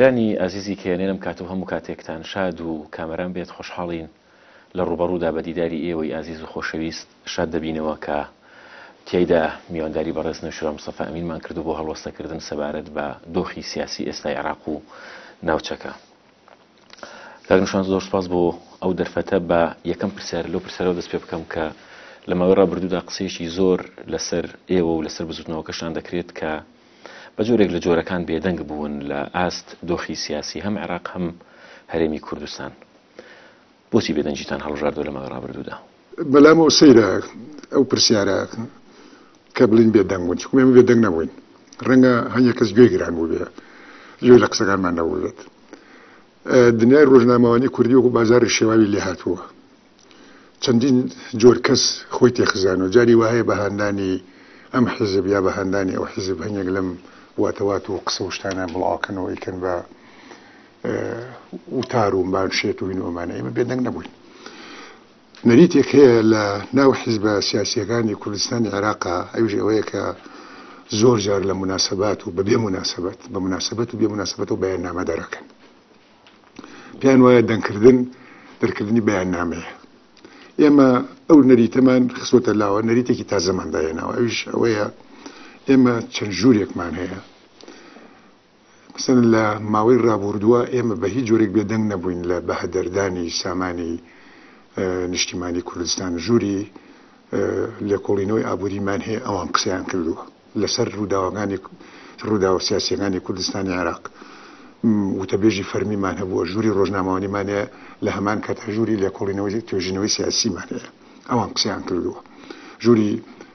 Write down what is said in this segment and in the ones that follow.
قەیرانی ئازیزی کێنێنم کات و هەموو کاتێکتان شاد و کامەران بێت خۆشحاڵین لە ڕوبەڕوودا بە دیداری ئێوەی ئازیز و خۆشەویست شاد دەبینەوە کە تیایدا میوانداری بەڕێز نوێشورا مستەفا ئەمینمان کردو بۆ هەڵوەستەکردن سەبارەت بە دۆخی سیاسی ئێستای عێراق و ناوچەکە. کاگنشان زۆر سپاس بۆ ئەو دەرفەتە بە یەکەم پرسیار لەو پرسیارەوە دەست پێ بکەم کە لە ماوەی ڕابردوودا قسەیەکی زۆر لەسەر ئێوە و لەسەر بزوتنەوەکەشان دەکرێت کە بە جۆرێک لە جۆرەکان بێدەنگ بوون لە ئاست دۆخی سیاسی هەم عێراق هەم هەرێمی کوردستان. بۆچی بێدەنگیتان هەڵبژاردووە لە ماوەی ڕابردوودا؟ بەلامەوە سەیرە ئەو پرسیارە کە بڵین بێدەنگ بوون، چونکە ئێمە بێدەنگ نەبووین. ڕەنگە هەندێک کەس گوێی گران بوو بێ، گوێی لە قسەکانمان نەبوو بێت. دنیای ڕۆژنامەوانی کوردی وەکو بازاری شێواوی لێ هاتووە. چەندین جۆر کەس خۆی تێخزانەوە. جاری وایە بە هەندانی ئەم حیزب یا بە هەندانی ئەو حیزب هەنێک لەم واتەوات و قسە و شتانە بڵاوکەنەوە ئیکەن بە وتار و بانشێت و هینۆمانە. ئێمە بێدەنگ نەبووین. نەریتێک هەیە لە ناو حیزبە سیاسیەکانی کوردستانی عێراقا، ئەویش ئەوەیە کە زۆر جار لە مناسبات و بەبێ مناسبەت بە مناسبەت و بێ مناسبەت و بەیاننامە دەرەکەن. پیان وایە دەنگکردن دەرکردنی بەیاننامەیە. ئێمە ئەو نەریتەمان خسوەتە لاوە، نەریتێکی تازەمان داهێناوە. ئەویش ئەوەیە ئێمە چەند ژوورێکمان هەیە. مثلا لە ماوەی ڕابردووە ئێمە بە هیچ جۆرێک بێدەنگ نەبووین لە بەهەدەردانی سامانی نیشتیمانی کوردستان. ژووری لێکۆڵینەوەی ئابووریمان هەیە، ئەوان قسەیان کردووە لەسەر ڕووداوە سیاسیەکانی کوردستانی عێراق. وتەبێژی فەرمیمان هەبووە، ژووری ڕۆژنامەوانیمان هەیە، لە هەمان کاتا ژووری لێکۆڵینەوەی توێژینەوەی سیاسیمان هەیە، ئەوان قسەیان کردووە. ژووری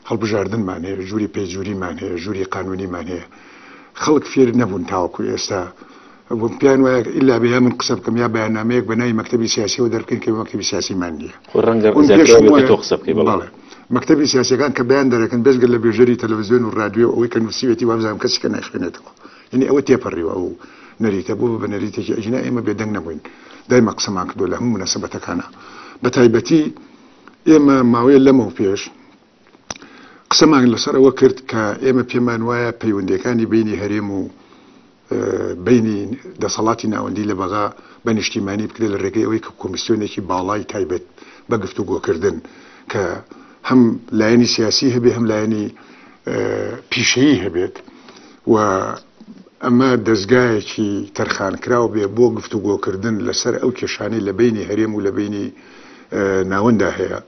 هەڵبژاردنمان هەیە، ژووری پێیجووریمان هەیە، ژووری قانونیمان هەیە. خەڵک فێر نەبوون تاوەکو ئێستا. پیان وایە ئیلا بێ من قسە بکەم یا بەیاننامەیەک بە ناوی مەکتەبی سیاسیەوە دەرکەین کە مەکتەبی سیاسیمان نییە. مەکتەبی سیاسیەکان کە بەیان دەرەکەن بێزگە لە بێژەری تەلەڤیزیۆن و رادیۆ ئەوەی کە نووسیوێتی وابزانام کەسی کە نایخوێنێتەوە. یعنی ئەوە تێپەڕیوە ئەو نەریتە بوو بە نەریتێکی ئەژنا. ئێمە بێدەنگ نەبووین، دایما قسەمان کردووە لە هەموو موناسەبەتەکانە. بە تایبەتی ئێمە ماوەیە لەمە و پێش قسەمان لەسەر ئەوە کرد کە ئێمە پێمان وایە پەیوەندیەکانی بینی هەرێم و بینی دەسەڵاتی ناوەندی لە بەغا بە نیشتیمانی بکرێت لە ڕێگەی ئەوەی کە کۆمیسیۆنێکی باڵای تایبەت بە گفتوگۆکردن کە هەم لایەنی سیاسی هەبێ هەم لایەنی پیشەیی هەبێت و ئەمە دەستگایەکی تەرخانکراوە بێ بۆ گفتوگۆکردن لەسەر ئەو کێشانەی لە بینی هەرێم و لە بینی ناوەندا هەیە.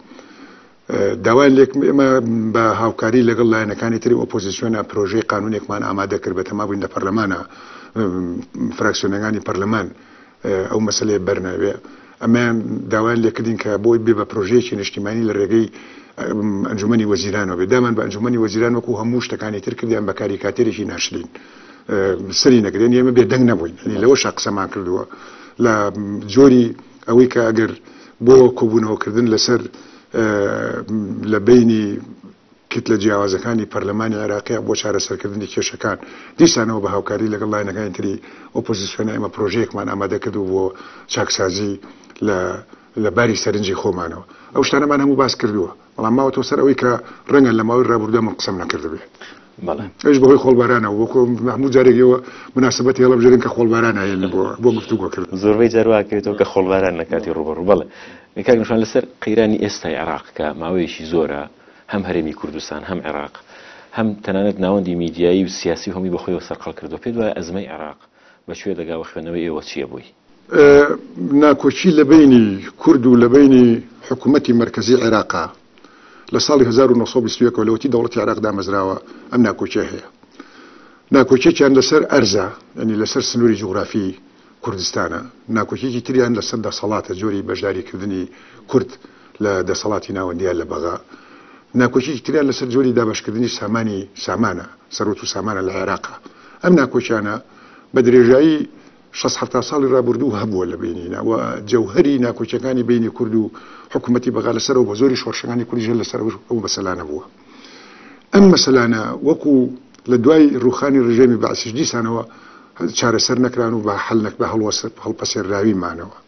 داوای لێک ئێمە بە هاوکاری لەگەڵ لایەنەکانی تری ئۆپۆزیسیۆنە پرۆژەی قانونێکمان ئامادە کرد بە تەما بووین لە پەرلەمانە فراکسیۆنەکانی پەرلەمان ئەو مەسەلەیە بەرناوێ. ئەمەیان داوایان لێکردین کە بۆی بێ بە پرۆژەیەکی نیشتیمانی لە ڕێگەی ئەنجومەنی وەزیرانەوە بێ. دامان بە ئەنجومەنی وەزیران وەکو هەموو شتەکانی تر کردیان بە کاریکاتێرێکی ناشرین سەری نەگرێن. ئێمە بێدەنگ نەبووین، لەوە قسەمان کردووە لە جۆری ئەوەی کە ئەگەر بۆ کۆبوونەوەکردن لەسەر لە بینی کت لە جیاوازەکانی پەرلەمانی عێراقیە بۆ چارەسەرکردنی کێشەکان دیسانەوە بە هاوکاری لەگەڵ لایەنەکانی تری ئۆپۆزیسیۆنە ئێمە پرۆژەیەکمان ئامادە کردو بۆ چاکسازی لە باری سەرنجی خۆمانەوە. ئەو شتانەمان هەموو باس کردووە، بەڵام ماوەتەوە سەر ئەوەی کە ڕەنگە لە ماوەی ڕابردوودا من قسەم نەکردبێ. ئەوش بەهۆی خۆڵبارانەوە وەکو هەموو جارێکەوە مناسبەتی هەڵە بژێرن کە خۆڵباران هەیە بۆ گفتوگۆکردن. زۆربەی جار واکرێتەوە کە خۆڵباران لە کاتی ڕوبەڕوو. بەڵێ کاگنشان لەسەر قەیرانی ئێستای عێراق کە ماوەیەکی زۆرە هەم هەرێمی کوردستان هەم عێراق هەم تەنانەت ناوەندی میدیایی و سیاسی هەمی بەخۆیەوە سەرقەڵ کردو. پێت وایە ئەزمەی عێراق بەشوێ دەگاوە خوێنەوەی ئێوە چییە بووی؟ ناکۆچی لە بینی کورد و لە بینی حکوومەتی مەرکەزی عێراقا لە ساڵی 1920 لەوەتی دەوڵەتی عێراق دامەزراوە. ئەم ناکۆچە هەیە. ناکۆچێکیان لەسەر ئەرزە، ینی لەسەر سنووری جوغرافی کوردستانە. ناکۆچێکی تریان لەسەر دەسەڵاتە، جۆری بەشداریکردنی کورد لە دەسەڵاتی ناوەندیان لە بەغا. ناکۆچێکی تریان لەسەر جۆری دابشکردنی سامانە، سەرۆت و سامانە لە عێراقا. ئەم ناکۆچیانە بە درێژایی 60 ساڵی ڕابردوو هەبووە لە بینینا و جەوهەری ناکۆچەکانی بینی کورد و حکوومەتی بەغا لەسەرەوە بە زۆری شۆڕشەکانی کوردیژە لەسەر ئەو مەسەلانە بووە. ئەم مەسەلانە وەکو لە دوای ڕوخانی ڕژێمی بەعسیش دیسانەوە چارەسەر نەکران و بە حەڵنەک بە هەڵپەسێراویمانەوە.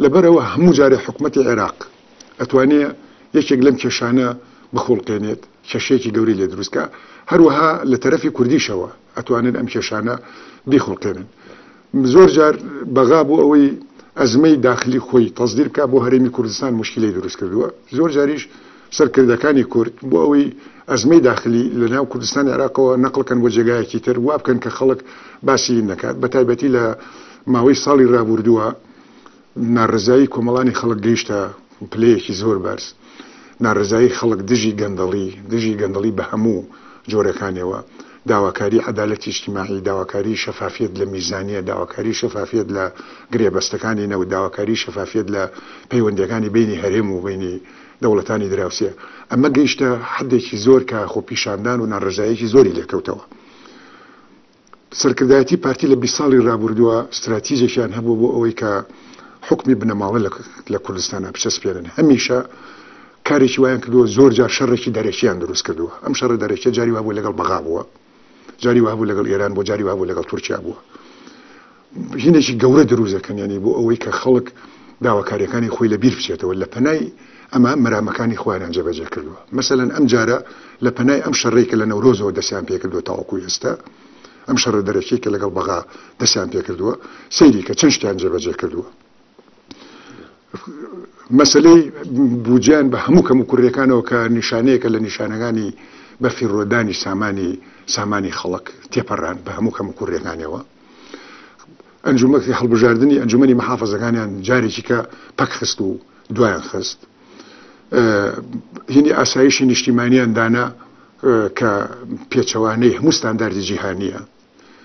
لەبەرەوە هەموو جارێ حکوومەتی عێراق ئەتوانێت یەکێک لەم کێشانە بخۆڵقێنێت، کێشەیەکی گەورەی لێ دروستکە، هەروەها لە تەرەفی کوردیشەوە ئەتوانن ئەم کێشانە بیخۆڵقێنن. زۆر جار بەغا بۆ ئەوەی ئەزمەی داخلی خۆی تەزدیر بکات بۆ هەرێمی کوردستان مشکلەی دروست کردووە. زۆر جاریش سەرکردەکانی کورد بۆ ئەوەی ئەزمەی داخلی لە ناو کوردستانی عێراقەوە نەقڵکەن بۆ جێگایەکی تر وا بکەن کە خەڵک باسی نەکات. بە تایبەتی لە ماوەی ساڵی ڕابردووە ناڕزایی کۆمەڵانی خەڵک گەیشتە پلەیەکی زۆر بەرز. ناڕزایی خەڵک دژی گەندەڵی بە هەموو جۆرەکانیەوە، داواکاری عەدالەتی اجتیماعی، داواکاری شەفافیت لە میزانیە، داواکاری شەفافیت لە گرێبەستەکانی نەوت، داواکاری شەفافیت لە پەیوەندیەکانی بینی هەرێم و بینی دەوڵەتانی دراوسێ. ئەمە گەیشتە حدێکی زۆر کە خۆپیشاندان و ناڕزاییەکی زۆری لێکەوتەوە. سەرکردایەتی پارتی لە 20 ساڵی ڕابردووە استراتیژێکیان هەبوو بۆ ئەوەی کە حکمی بنەماڵە لە کوردستانە بچەسپێنن. هەمیشە کارێکی وایان کردووە، زۆر جار شەڕێکی دەرەکیان دروست کردووە. ئەم شەڕە دەرەکیە جاری وا بوو لەگەڵ بەغا بووە، جاری وا بوو لەگەڵ ئێران بووە، جاری وا بوو لەگەڵ تورکیا بووە. ژینێکی گەورە دروستەکەن، یعنی بۆ ئەوەی کە خەڵک داواکاریەکانی خۆی لە بیر بچێتەوە لە پەنای ئەمە مەرامەکانی خۆیان جێبەجێ کردووە. مەسەلەن ئەم جارە لە پەنای ئەم شەڕێک کە لە نەورۆزەوە دەستیان پێ کردووە تاوەکو ئێستا، ئەم شەڕە دەرەکیە کە لەگەڵ بەغا دەستیان پێ کردووە، سەیری کە چەند شتیان جێبەجێ کردووە. مەسلەی بوجیان بە هەموو کەم و کوڕیەکانەوە کە نیشانەیەکە لە نیشانەکانی بەفیڕۆدانی سامانی خەڵک تێپەڕان بە هەموو کەم و کوڕیەکانەوە. ئەنجومەی هەڵبژاردننی ئەنجومەنی مەحافەزەکانیان جارێکی کە پەک خست و دوایان خست. هینی ئاسایشی نیشتیمانیان دانا کە پێچەوانەی هەموو ستانداردی جیهانیە،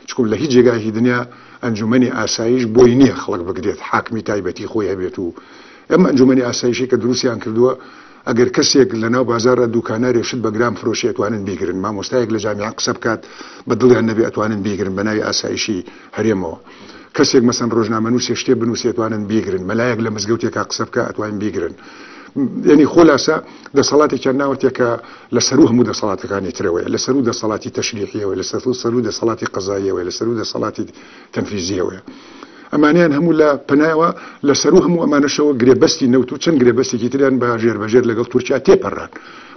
چکم لە هیچ جێگایەکی دنیا ئەنجومەنی ئاسایش بۆی نییە خەڵک بگرێت حاکمی تایبەتی خۆی هەبێت. و ئەم ئەنجومەنی ئاسایشی کە دروستیان کردووە، ئەگەر کەسێک لە ناو بازارە دوکانارێ شت بە گرام فرۆشی ئەتوانن بیگرن، مامۆستایەک لە جامیعە قسە بکات بە دڵیان نەبێ ئەتوانن بیگرن بە ناوی ئاسایشی هەرێمەوە. کەسێک مەسەن ڕۆژنامەنووسێ شتێ بنووسێ ئەتوانن بیگرن، مەلایەک لە مزگەوتێکا قسە بکە ئەتوانن بیگرن. یعنی خۆلاسە دەسەڵاتێکیان ناوەتێکە لەسەر و هەموو دەسەڵاتەکانی ترەوەیە، لەسەر و دەسەڵاتی تەشریعیەوە، لەسەر و دەسەڵاتی قەزاییەوە، لەسەر و دەسەڵاتی تەنفیزیەوەیە. ئەمانیان هەموو لە پەنایەوە لەسەر و هەموو ئەمانەشەوە گرێبەستی نەوت و چەند گرێبەستێکی تریان بە ژێربەژێر لەگەڵ تورکیا تێپەڕان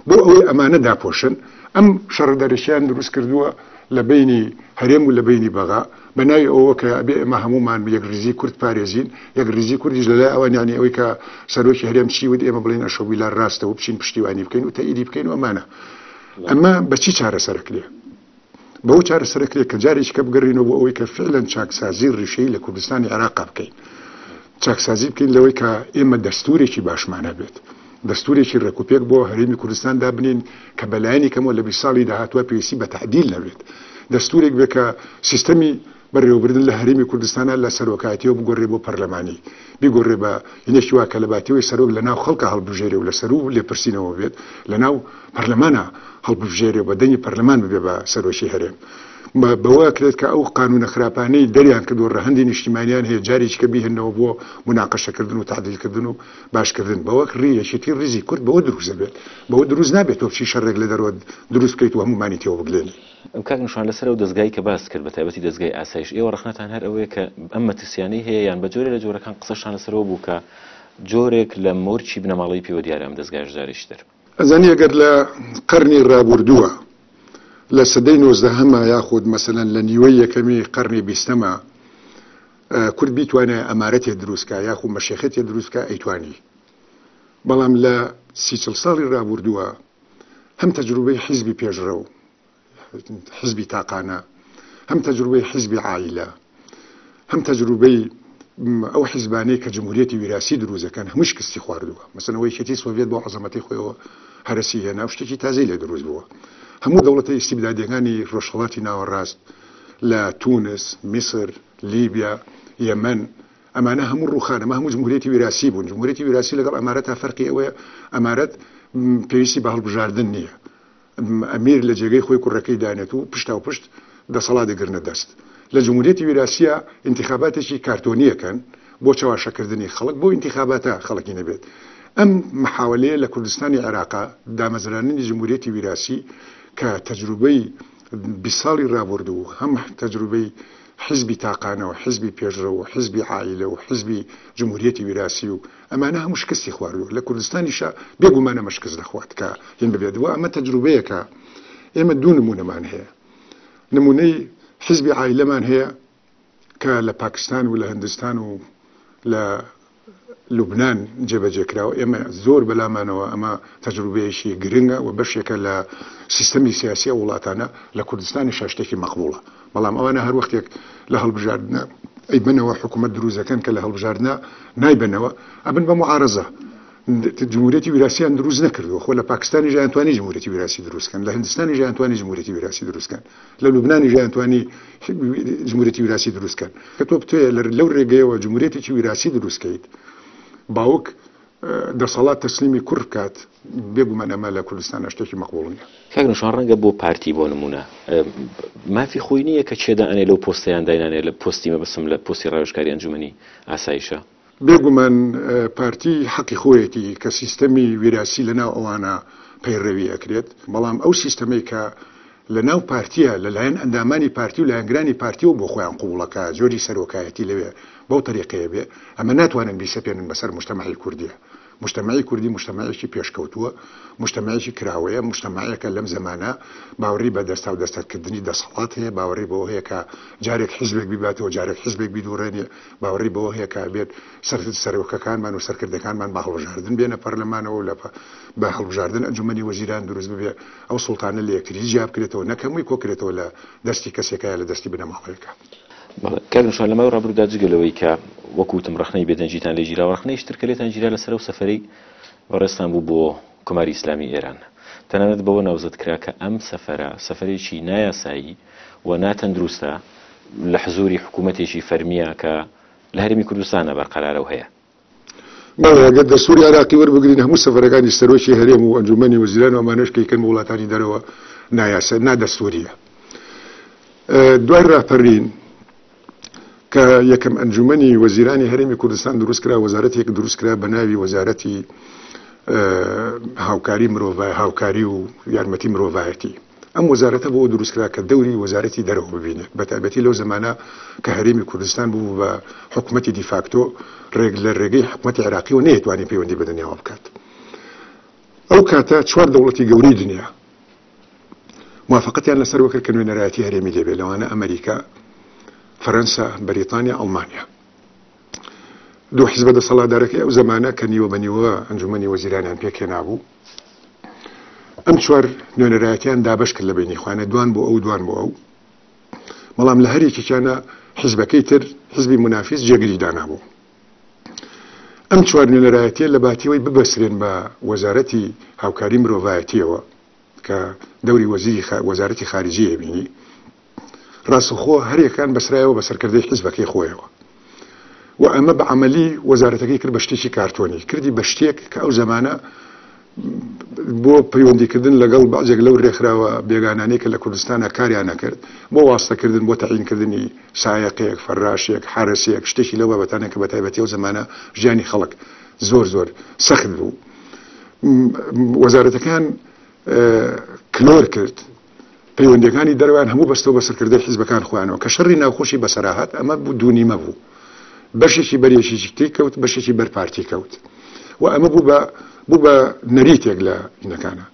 بۆ ئەوەی ئەمانە داپۆشن. ئەم شەڕەدەرەشیان دروست کردووە لە بینی هەرێم و لە بینی بەغا بە ناوی ئەوە کە ئەبێ ئێمە هەمومان یەک ریزی کورد پارێزین، یەک ریزی کوردیش لەلای ئەوانیانی ئەوەی کە سەرۆکی هەرێم چی ود ئێمە بڵین ئەشەویلا ڕاستە و بچین پشتیوانی بکەین و تەئیدی بکەین و ئەمانە. ئەمە بەچی چارەسەرەکرێ؟ بەو چارەسەرەکرێ کە جارێکی کە بگەڕینەوە بۆ ئەوەی کە فعلەن چاکسازی ڕیشەی لە کوردستانی عێراق بکەین، چاکسازی بکەین لەوەی کە ئێمە دەستورێکی باشمان هەبێت، دەستورێکی ڕێکوپێک بۆ هەرێمی کوردستان دابنین کە بەلایەنی کەمەوە لە 20 ساڵی داهاتووە پێویستی بە تعدیل نەبێت. دەستورێک بێ کە سیستەمی بەڕێوەبردن لە هەرێمی کوردستانە لە سەرۆکایەتیەوە بگۆڕێ بۆ پەرلەمانی، بیگۆڕێ بە هینێکی وا کە لە باتیەوەی سەرۆک لە ناو خەڵکە هەڵبژێرێ و لە سەر و لێپرسینەوە بێت، لە ناو پەرلەمانە هەڵبژێرێ و بە دەنگی پەرلەمان ببێ بە سەرۆکی هەرێم. بەوە کرێت کە ئەو قانونە خراپانەی دەریان کردو ڕەهەندی نیشتیمانیان هەیە جارێکی کە بیهێنەوە بۆ مناقەشەکردن و تعدیلکردن و باشکردن. بەوە ڕێیەکێتی ڕیزی کورد بەوە دروست دەبێت، بەوە دروست نابێت تۆ بچی شەڕێک لە دەرەوە دروست بکەیت و هەمومانی تێوە بگلێنی. ئەم کاک نیشان لەسەر ئەو دەستگای کە باس کرد بە تایبەتی دەستگای ئاسایش، ئێوە ڕەخنەتان هەر ئەوەیە کە ئەم مەترسیانەی هەیە یان بە جۆرێ لە جۆرەکان قسەشان لەسەرەوە بوو کە جۆرێک لە مۆرچی بنەماڵەی پێوە دیارە ئەم دەستگای ژداریشتر. ئەزانی ئەگەر لە قەرنی ڕابردووە لە سەدەی 19هەمە یاخود مەسەلەن لە نیوەی یەکەمی قەرنی 20هەمە کورد بیتوانێت ئەمارەتێ دروستکە یاخود مەشێخەتێ دروستکە ئەیتوانی. بەڵام لە 30 ساڵی ڕابردووە هەم تەجروبەی حیزبی پێشڕە و حیزبی تاقانە، هەم تەجروبەی حیزبی عائیلە، هەم تەجروبەی ئەو حیزبانەی کە جمهوریەتی ویراسی دروستەکەن هەمووش کەستی خواردووە. مەسەلەن ئەوەی کەتی سۆڤێت بۆ عەزەمەتی خۆیەوە هەرسی هێنا شتێکی تازەی لێ دروست بووە. هەموو دەوڵەتە ئیستیبدادیەکانی ڕۆژهەڵاتی ناوەڕاست لە تونس، میسر، لیبیا، یەمەن، ئەمانە هەموو ڕووخان، ئەمە هەموو جمهوریەتی ویراسی بوون. جمهوریەتی ویراسی لەگەڵ ئەمارەت تا فەرقی ئەوەیە ئەمارەت پێویستی بە هەڵبژاردن نییە. ئەمیر لە جێگەی خۆی کوڕەکەی دانێت و پشتا و پشت دەسەڵات دەگرنە دەست. لە جمهوریەتی ویراسیە انتخاباتێکی کارتۆنیەکەن بۆ چاواشەکردنی خەڵک، بۆ انتخاباتە خەڵکی نەبێت. ئەم محاولەیە لە کوردستانی عێراق دامەزرانی جمهوریەتی ویراسی کە تەجروبەی 20 ساڵی ڕابردوو هەم تەجروبەی حزبی تاقانە و حزبی پێشڕە و حزبی عائیلە و حزبی جمهوریەتی ویراسی و ئەمانە هەموو شکستی خواردووە. لە کوردستانیشە بێگومانە مەشکست دەخوات کە هێن ببێت. وە ئەمە تەجروبەیەکە ئێمە دوو نمونەمان هەیە. نمونەی حزبی عائیلەمان هەیە کە لە پاکستان و لە هەندستان و لە لوبنان جێبەجێکراوە ئێمە زۆر بەلامانەوە ئەمە تەجروبەیەکی گرنگە و بەشێکە لە سیستەمی سیاسی وڵاتانە لە کوردستانی شتێکی مەقبوڵە بەڵام ئەوانە هەر وەختێک لە هەڵبژاردنە ئەیبنەوە حکوومەت دروستەکەن کە لە هەڵبژاردنە نایبنەوە ئەبن بە معارەزە جمهوریەتی ویراسییان دروست نەکردووە خۆ لە پاکستانی ژیانتوانی جمهوریەتی ویراسی دروستکەن لە هندستانی ژیانتوانی جمهوریەتی ویراسی دروستکەن لە لوبنانی ژیانتوانی جمهوریەتی ویراسی دروستکەن کە تۆ بتوێ لەو ڕێگەیەوە جمهوریەتێکی ویراسی دروستکەیت باوک دەسەڵات تەسلیمی کوڕ بکات بێگومان ئەمە لە کوردستان شتێکی مەقبوڵ نیە کاک نیشان ڕەنگە بۆ پارتی بۆ نمونە مافی خۆی نییە کە چێدا ئەنێ لەو پۆستەیان داینانێ لە پۆستی مەبەسم لە پۆستی ڕاوێژکاری ئەنجومەنی ئاسایشە بێگومان پارتی حەقی خۆیەتی کە سیستەمی ویراسی لەناو ئەوانە پەیڕەوی ئەکرێت بەڵام ئەو سیستەمەی کە لە ناو پارتیە لەلایەن ئەندامانی پارتی و لایەنگرانی پارتی و بۆ خۆیان قوڵەکە زۆری سەرۆکایەتی لەوێ بەو تەریقەیە بێ ئەمە ناتوانن بیسەپێنن بەسەر مجتەمەعی کوردیە مجتەمەعی کوردی مجتەمەعێکی پێشکەوتووە مجتەمەعێکی کراوەیە مجتەمەعێکە لەم زەمانە باوەڕی بە دەستا و دەستکردنی دەسەڵات هەیە باوەڕی بەوە هەیە کە جارێک حیزبێک بیباتەوە جارێک حیزبێک بیدوڕێنێ باوەڕی بەوە هەیە کە بێت سەرۆکەکانمان و سەرکردەکانمان بە هەڵبژاردن بێنە پەرلەمانەوە لە بە هەڵبژاردن ئەنجومەنی وەزیران دروست ببێ ئەو سوڵتانە لە یەکتری جیاب بکرێتەوە نەکەمووی کۆکرێتەوە لە دەستی کەسێکایە لە دەستی بنەماڵەکە کارنشان لەمە ڕابردودا جگەلەوەی کە وەکوتم ڕخنەی بێدەنجیتان لە ژیرا ڕخنەی شترکەلێتان ژیرا لەسەر و سەفەرەی بەڕێستان بوو بۆ کۆماری ئیسلامی ئێران تەنانەت بەوە ناوزت کرا کە ئەم سەفەرێکی نایاسایی و ناتەندروستە لە حزوری حکوومەتێکی فەرمیە کە لە هەرێمی کوردستانە بەرقەرارە هەیە ئەگەر دەستوری عراقی وەربگرین هەموو سەفەرەکانی سەرۆکی هەرێم و ئەنجومەنی وەزیران و ئەمانەش کە یەکەن وڵاتانی دەرەوە نایاسە نادەستوریە دوای ڕاپەڕین کە یەکەم ئەنجومەنی وەزیرانی هەرێمی کوردستان دروست کرا وەزارەتێک دروست کرا بە ناوی وەزارەتی هاوکاری مرۆڤ هاوکاری و یارمەتی مرۆڤایەتی ئەم وەزارەتە بۆ دروست کرا کە دەوری وەزارەتی دەرەوە ببینێت بە تایبەتی لەو زمانە کە هەرێمی کوردستان بوو بە حکوومەتی دیفاکتۆ لە ڕێگەی حکوومەتی عراقی و نەیەتوانی پەیوەندی بەدەنیاوە بکات ئەو کاتە چوار دەوڵەتی گەورەی دنیا موافقەتیان لەسەر وەکرد کە نوێنەرایەتی هەرێمی دەبێت لەوانە ئەمریکا فەرەنسا بەریتانیا ئەڵمانیا دوو حیزبە دەسەڵاتدارەکەی ئەو زمانە کە نیوە بە نیوە ئەنجومەنی وەزیرانیان پێکهێنابوو ئەم چوار نوێنەرایەتیان دابەش کرد لە بینی خوانە دوان بۆ ئەو دوان بۆ ئەو بەڵام لە هەرێکێکیانە حیزبەکەی تر حیزبی منافیس جێگری دانابوو ئەم چوار نوێنەرایەتیە لە باتیەوەی ببەسرێن بە وەزارەتی هاوکاری مرۆڤایەتیەوە کە دەوری وەزارەتی خارجیە بینی ڕاستەوخۆ هەرێکان بەسرایەوە بە سەرکردەی حیزبەکەی خۆیەوە و ئەمە بە عەمەلی وەزارەتەکەی کرد بە شتێکی کارتۆنی کردی بە شتێک کە ئەو زەمانە بۆ پەیوەندیکردن لەگەڵ بەعجێک لەو ڕێکخراوە بێگانانەی کە لە کوردستانە کاریان نەکرد بۆ واستەکردن بۆ تەعیینکردنی سایەقەیەک فەراشێک حارسێک شتێکی لەو بابەتانە کە بە تایبەتی ئەو زەمانە ژیانی خەڵک زۆر سەخت بوو وەزارەتەکان کلۆر کرد پەیوەندیەکانی دەروان هەموو بەستەوە بە سەرکردەی حیزبەکان خۆیانەوە کە شەڕی ناوخۆشی بەسەراهات ئەمە بوو دوونیمە بوو بەشێکی بەریەشی کەوت بەشێکی بەرپارتی کەوت و ئەمە بوو بە نەریتێک لە ئینەکانە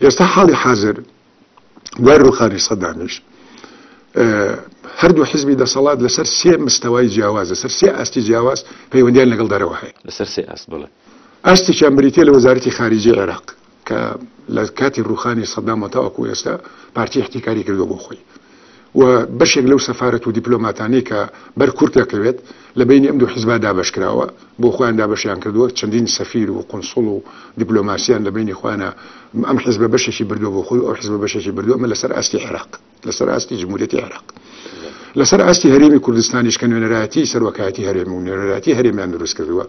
ئێستا حاڵی حاضر دوای ڕوخانی سەدامیش هەردوو حیزبی دەسەڵات لەسەر سێ مستەوای جیاواز لەسەر سێ ئاستی جیاواز پەیوەندیان لەگەڵ دەرەوە هەیە لەسەر سێ ئاست بڵێ ئاستێکیان بریتێ لە وەزارەتی خارجی عێراق کە لە کاتی ڕوخانی سەدام تاوەکو ئێستا پارتی احتیکاری کردو بۆ خۆی و بەشێک لەو سەفارەت و دیپلۆماتانەی کە بەر کورت دەکەوێت لە بینی ئەم دوو حیزبا دابەش کراوە بۆ خۆیان دابەشیان کردووە چەندین سەفیر و قونسڵ و دیپلۆماسیان لە بینی خۆیانە ئەم حیزبە بەشێکی بردووە بۆ خۆی ئەو حیزبە بەشێکی بردووە ئەمە لەسەر ئاستی عێراق لەسەر ئاستی جمهوریەتی عێراق لەسەر ئاستی هەرێمی کوردستانیش کە نوێنەرایەتی سەرۆکایەتی هەرێم و نوێنەرایەتی هەرێمیان دروست کردووە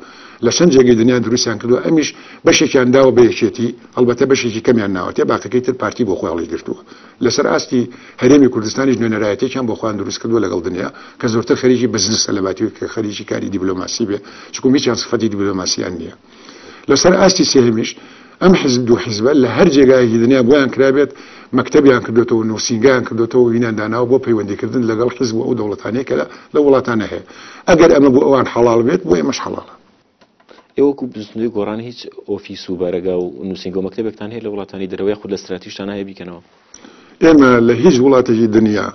لە چەند جێگەی دنیا دروستیان کردووە ئەمیش بەشێکیان داوە بە یەکێتی هەڵبەتە بەشێکی کەمیان ناوەتێ باقیەکەی تر پارتی بۆ خۆی هەڵی گرتووە لەسەر ئاستی هەرێمی کوردستانیش نوێنەرایەتێکیان بۆ خۆیان دروست کردووە لەگەڵ دنیا کە زۆرتر خەریکی بزنسە لە باتی کە خەریکی کاری دیپلۆماسی بێ چکو هیچیان سفەتی دیپلۆماسییان نییە لەسەر ئاستی سێهمیش ئەم حزب دوو حیزبە لە هەر جێگایەکی دنیا بۆیان کرابێت مەکتەبیان کردوێتەوە نووسینگایان کردوێتەوە وینیان داناوە بۆ پەیوەندیکردن لەگەڵ حیزب و ئەو دەوڵەتانەیە کە لە وڵاتانە هەیە ئەگەر ئەمە بۆ ئەوان حەڵال بێت بۆ ئێمەش حەڵالە ئێوەکو بزنەوەی گۆڕان هیچ ئۆفیس و بەرەگا و نووسینگە و مەکتەبێکتان هەیە لە وڵاتانی دەرەوەی خود لە استراتیژتان هەیە بیکەنەوە ئێمە لە هیچ وڵاتێکی دنیا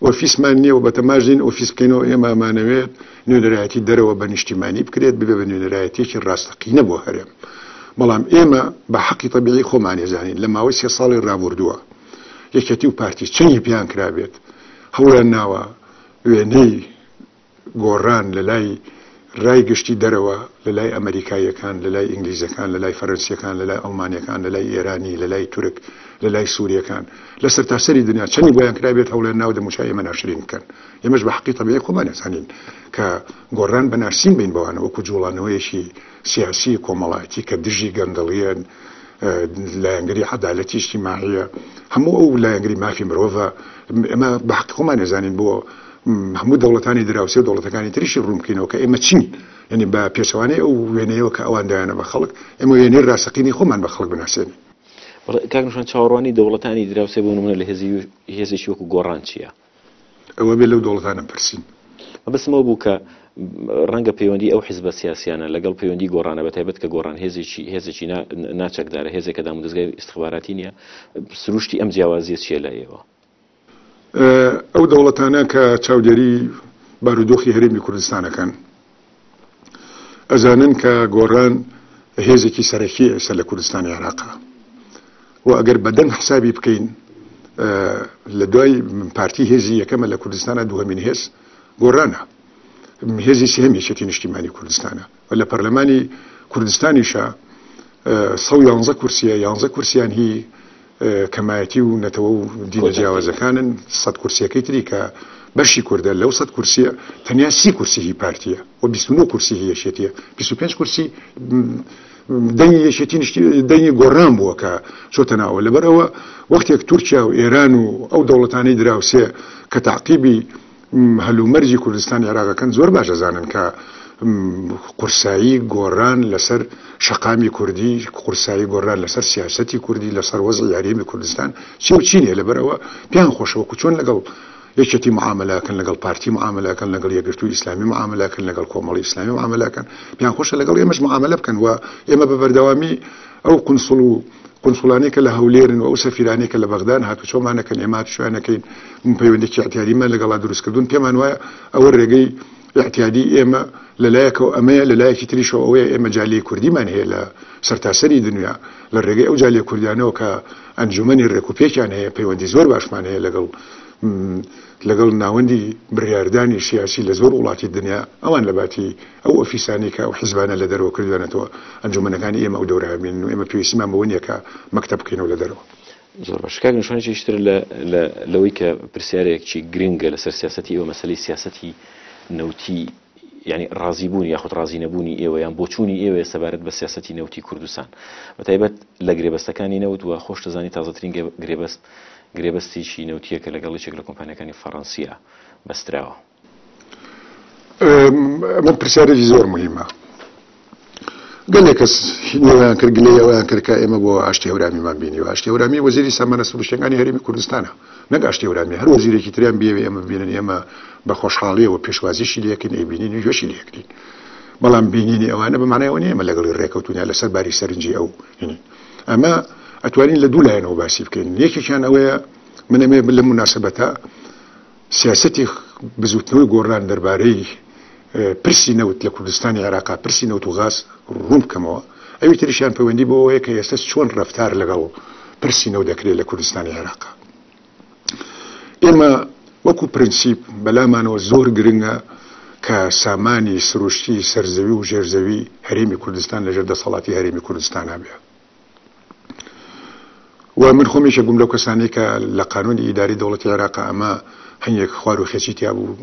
ئۆفیسمان نییە و بەتەماژین ئۆفیس بکەینەوە ئێمە ئەمانەوێت نوێنەرایەتی دەرەوە بە نیشتیمانی بکرێت ببێ بە نوێنەرایەتێکی ڕاستەقینە بۆ هەرێم بەڵام ئێمە بە حەقی تەبیعی خۆمان ێزانین لە ماوەی 3 ساڵی ڕابردووە یەکەتی و پارتی چەندی پیان کرابێت هەوڵیان ناوە وێنەی گۆڕان لە لای ڕای گشتی دەرەوە لە لای ئەمریکایەکان لە لای ئینگلیزەکان لە لای فەرەنسیەکان لە لای ئەڵمانیەکان لە لای ئێرانی لە لای تورک لە لای سووریەکان لە سەرتاسەری دنیا چەندی بۆیان کرابێت هەوڵیان ناو دەموچای ئێمە ناشرین بکەن ئێمەش بە حەقی تەبیعی خۆمان ئێزانین کە گۆڕان بەناسین بین بەوانە وەکو جوڵانەوەیەکی سیاسی کۆمەڵایەتی کە دژی گەندەڵیەن لایەنگری عەدالەتی اجتیماعیە هەموو ئەو لایەنگری مافی مرۆڤە ئێمە بە حەقی خۆمان ئێزانین بۆ هەموو دەوڵەتانی دراوسێ و دەوڵەتەکانی تریشی ڕوون بکەینەوە کە ئێمە چین یعنی بە پێچەوانەی ئەو وێنەیەوە کە ئەوان دایانە بە خەڵک ئێمە وێنەی ڕاستەقینی خۆمان بە خەڵک بناسێنین کاکنشان چاوەڕوانی دەوڵەتانی دراوسێ بۆ نمونە لە هێزێکی وەکو گۆڕان چییە؟ ئەوە بێ لەو دەوڵەتانە پرسین بەسمەوە بوو کە ڕەنگە پەیوەندی ئەو حیزبە سیاسیانە لەگەڵ پەیوەندی گۆڕانە بەتایبەت کە گۆڕان هێزێکی ناچەکدارە هێزێکە دامودەستگای ئیستخباراتی نییە سروشتی ئەم جیاوازیە چیە لایەوە؟ ئەو دەوڵەتانە کە چاودێری بارودۆخی هەرێمی کوردستانەکەن ئەزانن کە گۆڕان هێزێکی سەرەکی ئێستا لە کوردستانی عێراقا و ئەگەر بەدەنگ حسابی بکەین لە دوای پارتی هێزی یەکەمە لە کوردستانە دووهەمین هێز گۆڕانە هێزی سێهەم یەکێتی نیشتیمانی کوردستانە و لە پەرلەمانی کوردستانیشە 111 کورسیە 11 کورسیان هی کەمایەتی و نەتەوە و دینە جیاوازەکانن 100 کورسیەکەی تری کە بەشی کوردە لەو 100 کورسیە تەنیا 30 کورسی هی پارتیە و 29 کورسی هی یەکێتیە 25 کورسی دەنگی یەکێتی دەنگی گۆڕان بووە کە چۆتە ناوە لەبەرەوە وەختێک تورکیا و ئێران و ئەو دەوڵەتانەی دراوسێ کە تعقیبی هەلومەرجی کوردستانی عێراقەکەن زۆر باش دەزانن کە قورسایی گۆڕان لەسەر شەقامی کوردی قورسایی گۆڕان لەسەر سیاسەتی کوردی لەسەر وەزعی یاریمی کوردستان چی و چینیە لەبەرەوە پیان خۆشەوە چۆن لەگەڵ یەکێتی معاملەکەن لەگەڵ پارتی معاملەکەن لەگەڵ یەکگرتووی ئیسلامی معاملەکەن لەگەڵ کۆمەڵی ئیسلامی معاملەکەن پیان خۆشە لەگەڵ ئێمەش معاملە بکەن و ئێمە بە بەردەوامی ئەو قونسڵانەی کە لە هەولێرن و ئەو سەفیرانەی کە لە بەغدان هاتوچۆمانەکەن ئێمە هاتوچۆیانەکەین پەیوەندێکی اعتیادیمان لەگەڵا دروستکردوون پێمان وایە ئەوە ڕێگەی اعتیادی ئێمە لەلایەکەوە ئەمەیە لەلایەکی تریشەوە ئەوەیە ئێمە جالی کوردیمان هەیە لە سەرتاسەری دنیا لە ڕێگەی ئەو جالی کوردیانەوە کە ئەنجومەنی ڕێکوپێکیان هەیە پەیوەندی زۆر باشمان هەیە لەگەڵ ناوەندی بڕیاردانی سیاسی لە زۆر وڵاتی دنیا ئەوان لە باتی ئەو ئۆفیسانی کە ئەو حیزبانە لە دەرەوە کردوانێتەوە ئەنجومەنەکانی ئێمە ئەو دەورابین و ئێمە پێویستیمان بەوە نییە کە مەکتەب بکەینەوە لە دەرەوە زۆر باش کاکنشانێکی شتر لەوەی کە پرسیارێکی گرنگە لەسەر سیاسەتی ئەوە مەسەلەی سیاسەتی نەوتی یعنی ڕازیبوونی یاخود ڕازی نەبوونی ئێوە یان بۆچوونی ئێوە سەبارەت بە سیاسەتی نەوتی کوردستان بەتایبەت لە گرێبەستەکانی نەوت و خۆش دەزانی تازەترین گرێبەستێکی نەوتیەکە لەگەڵ یەکێک لە کۆمپانیەکانی فەڕەنسیە بەستراوە من پرسیارێکی زۆر مهمە گەلێک کەس نێویان کرد گلەی ئەویان کرد کە ئێمە بۆ ئاشتی هەورامیمان بینی و ئاشتی هەورامی وەزیری سامانە سروشتیەکانی هەرێمی کوردستانە نەک ئاشتی هەورامی هەر وەزیرێکی تریان بێوێ ئێمە ببینن ئێمە بە خۆشحاڵیەوە پێشوازیشی لەکەین ئەیبینین گوێشی لەکرین بەڵام بینینی ئەوانە بەمانایەوە نیە ئێمە لەگەڵی ڕێکەوتونیان لەسەر باری سەرنجی ئەو ئەمە ئەتوانین لە دوو لایەنەوە باسی بکەین یەکێکیان ئەوەیە من ئەمێ لە مناسبەتە سیاسەتی بزوتنەوەی گۆڕان دەربارەی پرسی نەوت لە کوردستانی عێراقا پرسی نەوت و غاز ڕوون بکەمەوە ئەوی تریشیان پەیوەندی بۆەوەیە کە ئێستا چۆن ڕەفتار لەگەڵ پرسی نەوت دەکرێت لە کوردستانی عێراقا ئێمە وەکو پرینسیپ بەلامانەوە زۆر گرنگە کە سامانی سروشتی سەرزەوی و ژێرزەوی هەرێمی کوردستان لەژێر دەسەڵاتی هەرێمی کوردستان هەبێ و من خۆمیشە گوم لەو کەسانی کە لە قانونی ئیداری دەوڵەتی عێراقا ئەمە هەنیەک خوار و خێچی تیا بوو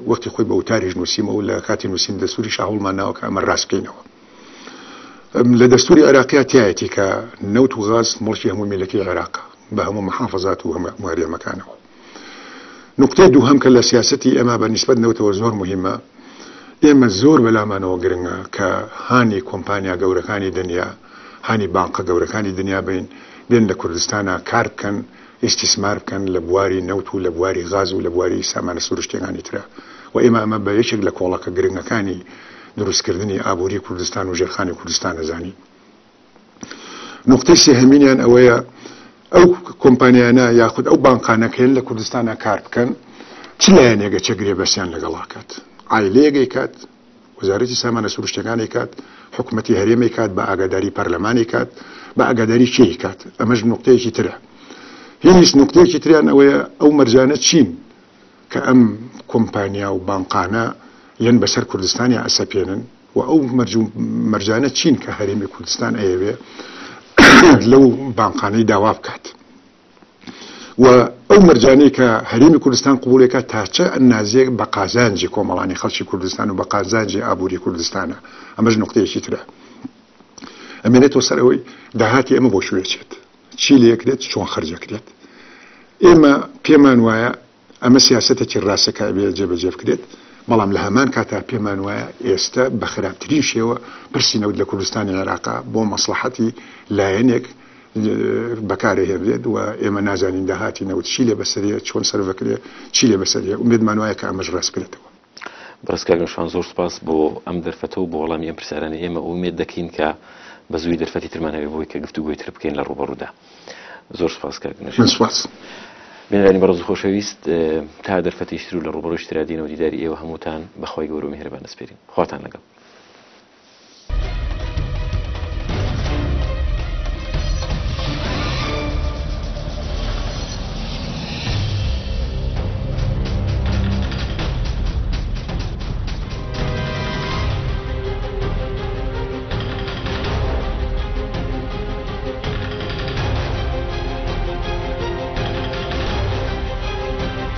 وەختی خۆی بە وتاریش نووسیمەوە و لە کاتی نووسین دەستوری شاهوڵمان ناوە کە ئەمە ڕاست بکەینەوە لە دەستوری عێراقیا تایەتی کە نەوت و غاز مڵکی هەموو میلەتی عێراقا بە هەموو محافەزات و هەموو هەرێمەکانەوە نقطەی دووهەم کە لە سیاسەتی ئێمە بە نیسبەت نەوتەوە زۆر مهمە ئێمە زۆر بەلامانەوە گرنگە کە هانی کۆمپانیا گەورەکانی دنیا هانی بانقە گەورەکانی دنیا بین لە کوردستانە کار بکەن ئیستیسمار بکەن لە بواری نەوت و لە بواری غاز و لە بواری سامانە سروشتیەکانی ترە و ئێمە ئەمە بە یەکێک لە کۆڵەکە گرنگەکانی دروستکردنی ئابووری کوردستان و ژێرخانی کوردستان ئەزانی نقطەی سێهەمینیان ئەوەیە ئەو کۆمپانیانە یاخود ئەو بانقانەکەن لە کوردستانە کار بکەن چ لایەنێگە چەگرێ بەسییان لەگەڵا کات عایلەیەگەی کات وەزارەتی سامانە سروشتەکانی کات حکوومەتی هەرێمی کات بە ئاگاداری پەرلەمانی کات بە ئاگاداری چی کات ئەمەش نقطەیەکی ترە هیچ نقطەیەکی تریان ئەوەیە ئەو مەرجانە چین کە ئەم کۆمپانیا و بانقانە یەن بەسەر کوردستانی ئەسەپێنن و ئەو مەرجانە چین کە هەرێمی کوردستان ئەیەوێ لەو بانقانەی داوا بکات و ئەو مەرجانەی کە هەرێمی کوردستان قبولێکە تاچە ئەنازێک بە قازانجی کۆمەڵانی خەڵکی کوردستان و بە قازانجی ئابووری کوردستانە ئەمەش نقطەیەکی ترە ئەمێنێتەوە سەر ئەوەی داهاتی ئەمە بۆ شوێچێت چی لێکرێت چۆن خەرجەکرێت ئێمە پێمان وایە ئەمە سیاسەتێکی ڕاستەکە بێ جێبەجێ بکرێت بەڵام لە هەمان کاتا پێمان وایە ئێستا بە خراپترین شێوە پرسینەوت لە کوردستانی عێراقا بۆ مەسلحەتی لایەنێک بەکارهێنرێت و ئێمە نازانین داهاتی نەوت چی لێ بەسەریە چۆن سەرڤەکرێ چی لێ بەسەریە ئومێدمان وایە کە ئەمەش ڕاستکرێتەوە بەڕستکاگەشان زۆر سپاس بۆ ئەم دەرفەتە و بۆ وەڵامی ئەم پرسیارانە ئێمە ئومێد دەکەین کە بە زووی دەرفەتی ترمان هەبێ بۆی کە گفتوگۆی تر بکەین لە ڕوبەڕوودا زۆر سپاس من سپاس بینەرانی بەڕێز و خۆشەویست تا دەرفەتی تر و لە ڕوبەڕۆی شترادینەوە دیداری ئێوە هەمووتان بەخوای گەورە و میهرەبان دەسپێرین خواتان لەگەڵ